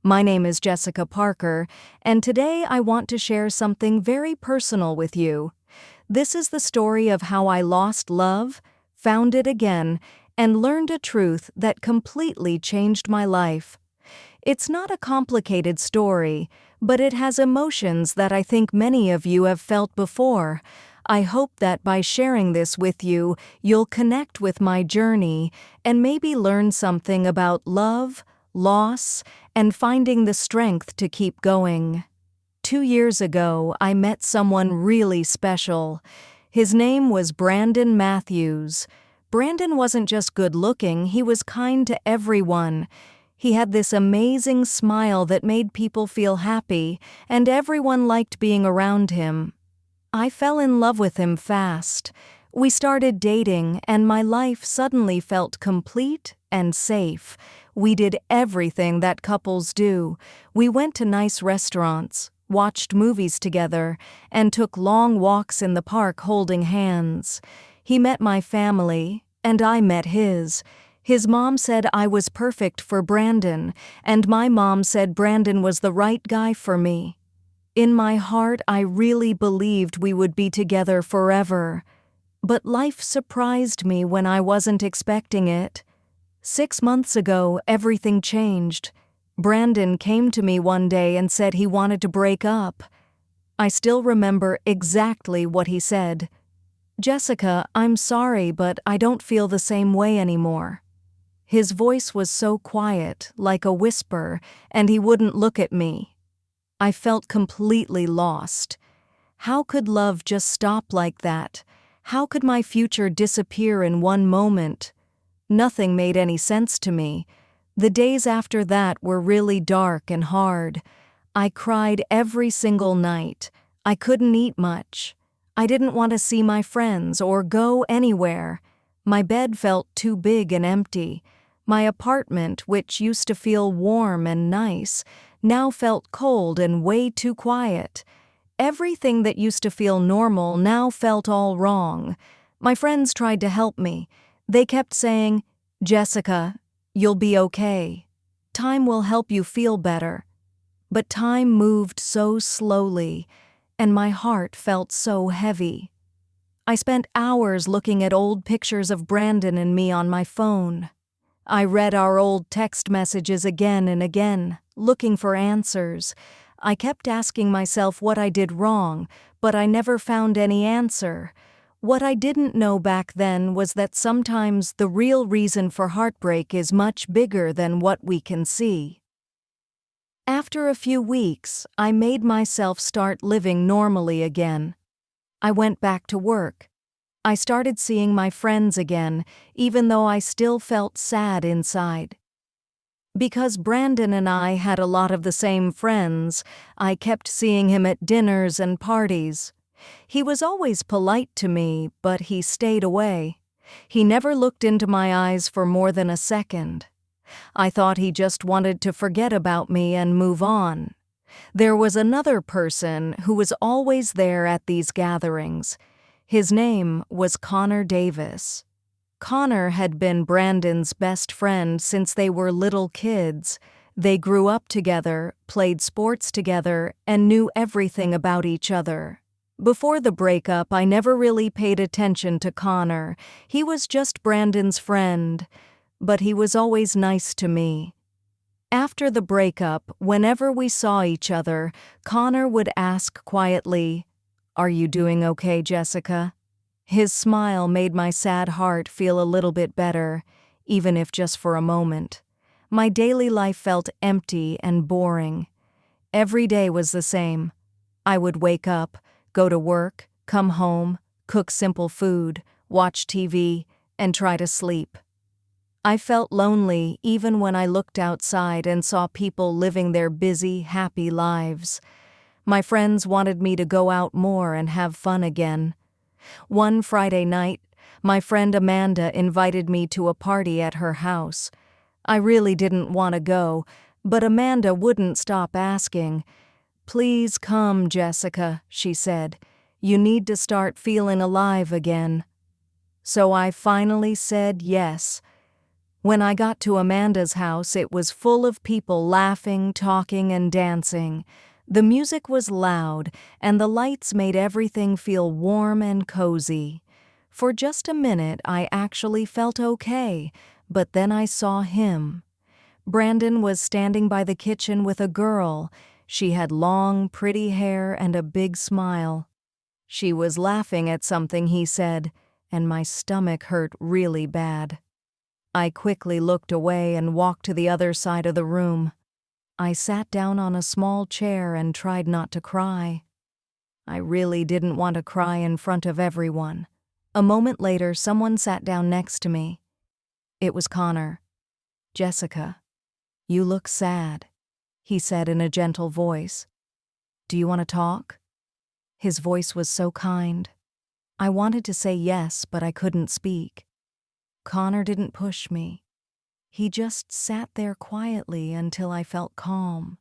My name is Jessica Parker, and today I want to share something very personal with you. This is the story of how I lost love, found it again, and learned a truth that completely changed my life. It's not a complicated story, but it has emotions that I think many of you have felt before. I hope that by sharing this with you, you'll connect with my journey and maybe learn something about love, loss, and finding the strength to keep going. 2 years ago, I met someone really special. His name was Brandon Matthews. Brandon wasn't just good-looking, he was kind to everyone. He had this amazing smile that made people feel happy, and everyone liked being around him. I fell in love with him fast. We started dating, and my life suddenly felt complete and safe. We did everything that couples do. We went to nice restaurants, watched movies together, and took long walks in the park holding hands. He met my family, and I met his. His mom said I was perfect for Brandon, and my mom said Brandon was the right guy for me. In my heart, I really believed we would be together forever. But life surprised me when I wasn't expecting it. 6 months ago, everything changed. Brandon came to me one day and said he wanted to break up. I still remember exactly what he said. "Jessica, I'm sorry, but I don't feel the same way anymore." His voice was so quiet, like a whisper, and he wouldn't look at me. I felt completely lost. How could love just stop like that? How could my future disappear in one moment? Nothing made any sense to me. The days after that were really dark and hard. I cried every single night. I couldn't eat much. I didn't want to see my friends or go anywhere. My bed felt too big and empty. My apartment, which used to feel warm and nice, now felt cold and way too quiet. Everything that used to feel normal now felt all wrong. My friends tried to help me. They kept saying, "Jessica, you'll be okay. Time will help you feel better." But time moved so slowly, and my heart felt so heavy. I spent hours looking at old pictures of Brandon and me on my phone. I read our old text messages again and again, looking for answers. I kept asking myself what I did wrong, but I never found any answer. What I didn't know back then was that sometimes the real reason for heartbreak is much bigger than what we can see. After a few weeks, I made myself start living normally again. I went back to work. I started seeing my friends again, even though I still felt sad inside. Because Brandon and I had a lot of the same friends, I kept seeing him at dinners and parties. He was always polite to me, but he stayed away. He never looked into my eyes for more than a second. I thought he just wanted to forget about me and move on. There was another person who was always there at these gatherings. His name was Connor Davis. Connor had been Brandon's best friend since they were little kids. They grew up together, played sports together, and knew everything about each other. Before the breakup, I never really paid attention to Connor. He was just Brandon's friend, but he was always nice to me. After the breakup, whenever we saw each other, Connor would ask quietly, "Are you doing okay, Jessica?" His smile made my sad heart feel a little bit better, even if just for a moment. My daily life felt empty and boring. Every day was the same. I would wake up, go to work, come home, cook simple food, watch TV, and try to sleep. I felt lonely even when I looked outside and saw people living their busy, happy lives. My friends wanted me to go out more and have fun again. One Friday night, my friend Amanda invited me to a party at her house. I really didn't want to go, but Amanda wouldn't stop asking. "Please come, Jessica," she said. "You need to start feeling alive again." So I finally said yes. When I got to Amanda's house, it was full of people laughing, talking, and dancing. The music was loud, and the lights made everything feel warm and cozy. For just a minute, I actually felt okay, but then I saw him. Brandon was standing by the kitchen with a girl. She had long, pretty hair and a big smile. She was laughing at something he said, and my stomach hurt really bad. I quickly looked away and walked to the other side of the room. I sat down on a small chair and tried not to cry. I really didn't want to cry in front of everyone. A moment later, someone sat down next to me. It was Connor. "Jessica, you look sad," he said in a gentle voice. "Do you want to talk?" His voice was so kind. I wanted to say yes, but I couldn't speak. Connor didn't push me. He just sat there quietly until I felt calm.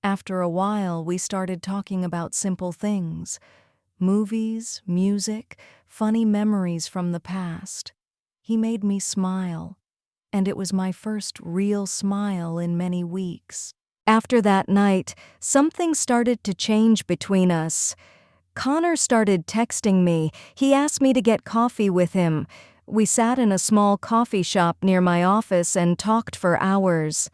After a while, we started talking about simple things: movies, music, funny memories from the past. He made me smile, and it was my first real smile in many weeks. After that night, something started to change between us. Connor started texting me. He asked me to get coffee with him. We sat in a small coffee shop near my office and talked for hours.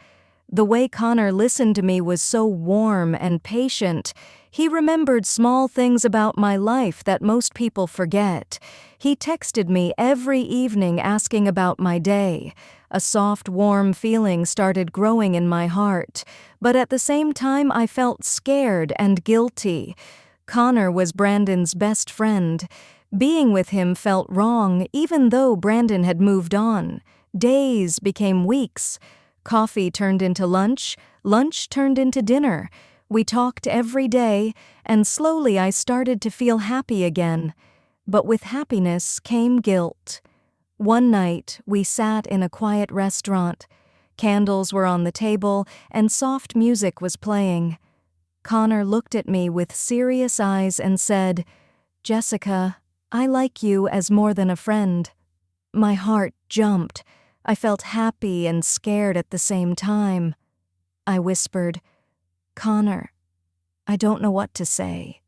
The way Connor listened to me was so warm and patient. He remembered small things about my life that most people forget. He texted me every evening asking about my day. A soft, warm feeling started growing in my heart, but at the same time I felt scared and guilty. Connor was Brandon's best friend. Being with him felt wrong, even though Brandon had moved on. Days became weeks. Coffee turned into lunch. Lunch turned into dinner. We talked every day, and slowly I started to feel happy again. But with happiness came guilt. One night, we sat in a quiet restaurant. Candles were on the table, and soft music was playing. Connor looked at me with serious eyes and said, "Jessica, I like you as more than a friend." My heart jumped. I felt happy and scared at the same time. I whispered, "Connor, I don't know what to say."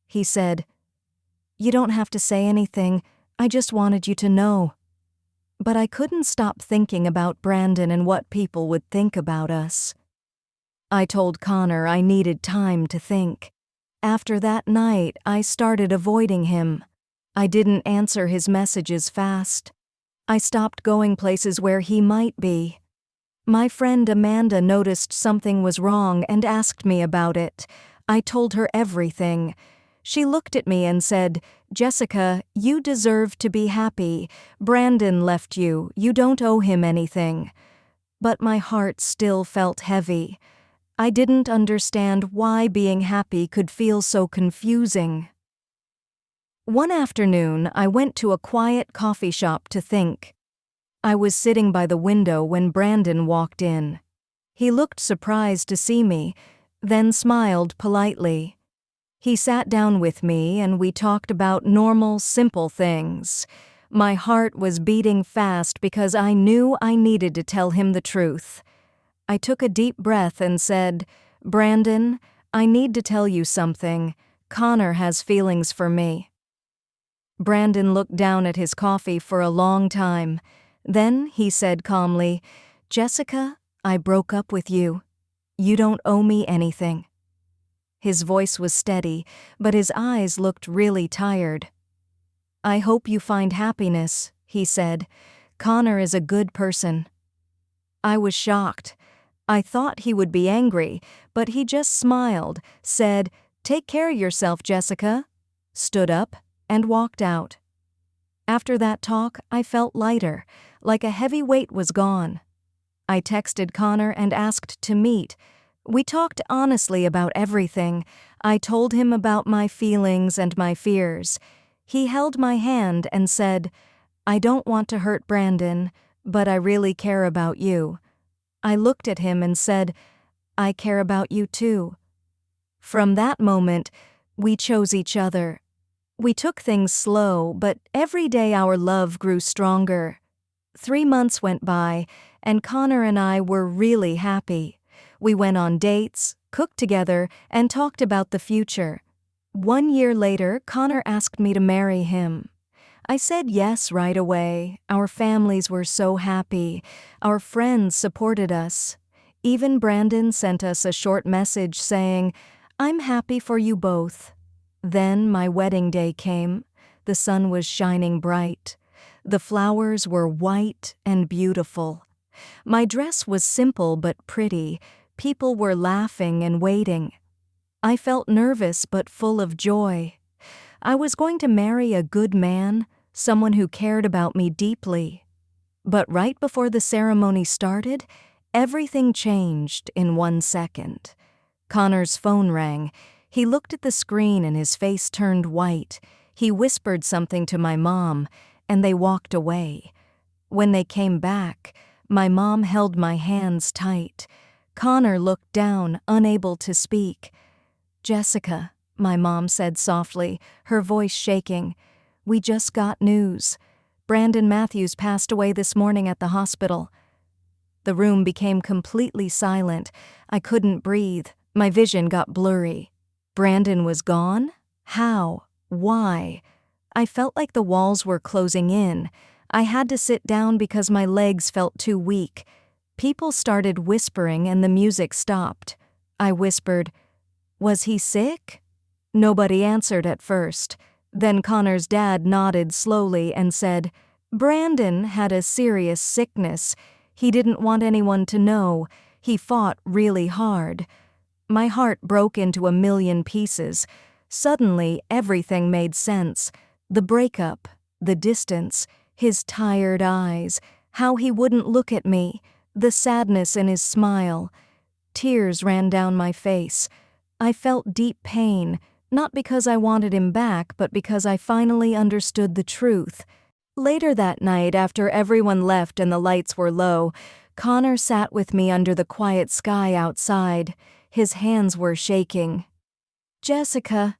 He said, "You don't have to say anything. I just wanted you to know." But I couldn't stop thinking about Brandon and what people would think about us. I told Connor I needed time to think. After that night, I started avoiding him. I didn't answer his messages fast. I stopped going places where he might be. My friend Amanda noticed something was wrong and asked me about it. I told her everything. She looked at me and said, "Jessica, you deserve to be happy. Brandon left you. You don't owe him anything." But my heart still felt heavy. I didn't understand why being happy could feel so confusing. One afternoon, I went to a quiet coffee shop to think. I was sitting by the window when Brandon walked in. He looked surprised to see me, then smiled politely. He sat down with me and we talked about normal, simple things. My heart was beating fast because I knew I needed to tell him the truth. I took a deep breath and said, "Brandon, I need to tell you something. Connor has feelings for me." Brandon looked down at his coffee for a long time. Then he said calmly, "Jessica, I broke up with you. You don't owe me anything." His voice was steady, but his eyes looked really tired. "I hope you find happiness," he said. "Connor is a good person." I was shocked. I thought he would be angry, but he just smiled, said, "Take care of yourself, Jessica," stood up, and walked out. After that talk, I felt lighter, like a heavy weight was gone. I texted Connor and asked to meet. We talked honestly about everything. I told him about my feelings and my fears. He held my hand and said, "I don't want to hurt Brandon, but I really care about you." I looked at him and said, "I care about you too." From that moment, we chose each other. We took things slow, but every day our love grew stronger. 3 months went by, and Connor and I were really happy. We went on dates, cooked together, and talked about the future. 1 year later, Connor asked me to marry him. I said yes right away. Our families were so happy. Our friends supported us. Even Brandon sent us a short message saying, "I'm happy for you both." Then my wedding day came. The sun was shining bright. The flowers were white and beautiful. My dress was simple but pretty. People were laughing and waiting. I felt nervous but full of joy. I was going to marry a good man, someone who cared about me deeply. But right before the ceremony started, everything changed in 1 second. Connor's phone rang. He looked at the screen and his face turned white. He whispered something to my mom, and they walked away. When they came back, my mom held my hands tight. Connor looked down, unable to speak. "Jessica," my mom said softly, her voice shaking, "we just got news. Brandon Matthews passed away this morning at the hospital." The room became completely silent. I couldn't breathe. My vision got blurry. Brandon was gone? How? Why? I felt like the walls were closing in. I had to sit down because my legs felt too weak. People started whispering and the music stopped. I whispered, "Was he sick?" Nobody answered at first. Then Connor's dad nodded slowly and said, "Brandon had a serious sickness. He didn't want anyone to know. He fought really hard." My heart broke into a million pieces. Suddenly, everything made sense. The breakup, the distance, his tired eyes, how he wouldn't look at me, the sadness in his smile. Tears ran down my face. I felt deep pain, not because I wanted him back, but because I finally understood the truth. Later that night, after everyone left and the lights were low, Connor sat with me under the quiet sky outside. His hands were shaking. "Jessica,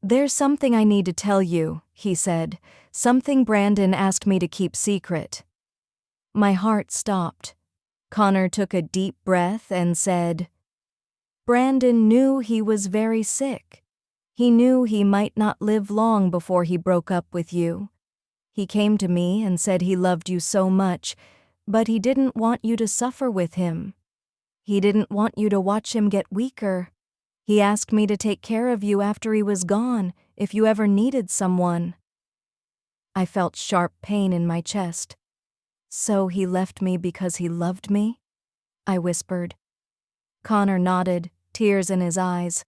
there's something I need to tell you," he said. "Something Brandon asked me to keep secret." My heart stopped. Connor took a deep breath and said, "Brandon knew he was very sick. He knew he might not live long before he broke up with you. He came to me and said he loved you so much, but he didn't want you to suffer with him. He didn't want you to watch him get weaker. He asked me to take care of you after he was gone, if you ever needed someone." I felt sharp pain in my chest. "So he left me because he loved me?" I whispered. Connor nodded, tears in his eyes.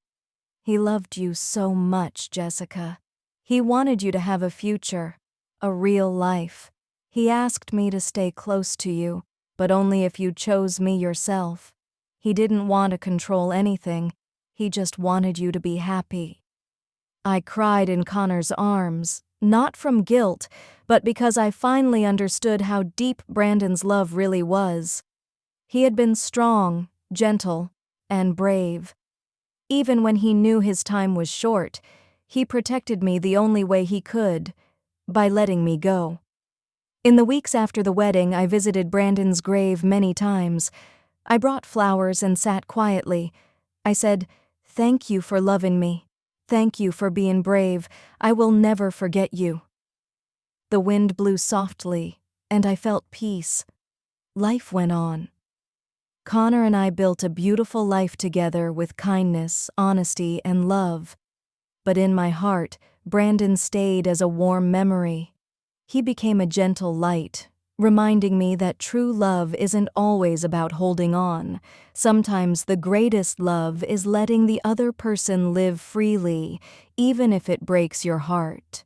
"He loved you so much, Jessica. He wanted you to have a future, a real life. He asked me to stay close to you, but only if you chose me yourself. He didn't want to control anything. He just wanted you to be happy." I cried in Connor's arms, not from guilt, but because I finally understood how deep Brandon's love really was. He had been strong, gentle, and brave. Even when he knew his time was short, he protected me the only way he could, by letting me go. In the weeks after the wedding, I visited Brandon's grave many times. I brought flowers and sat quietly. I said, "Thank you for loving me. Thank you for being brave. I will never forget you." The wind blew softly, and I felt peace. Life went on. Connor and I built a beautiful life together with kindness, honesty, and love. But in my heart, Brandon stayed as a warm memory. He became a gentle light, reminding me that true love isn't always about holding on. Sometimes the greatest love is letting the other person live freely, even if it breaks your heart.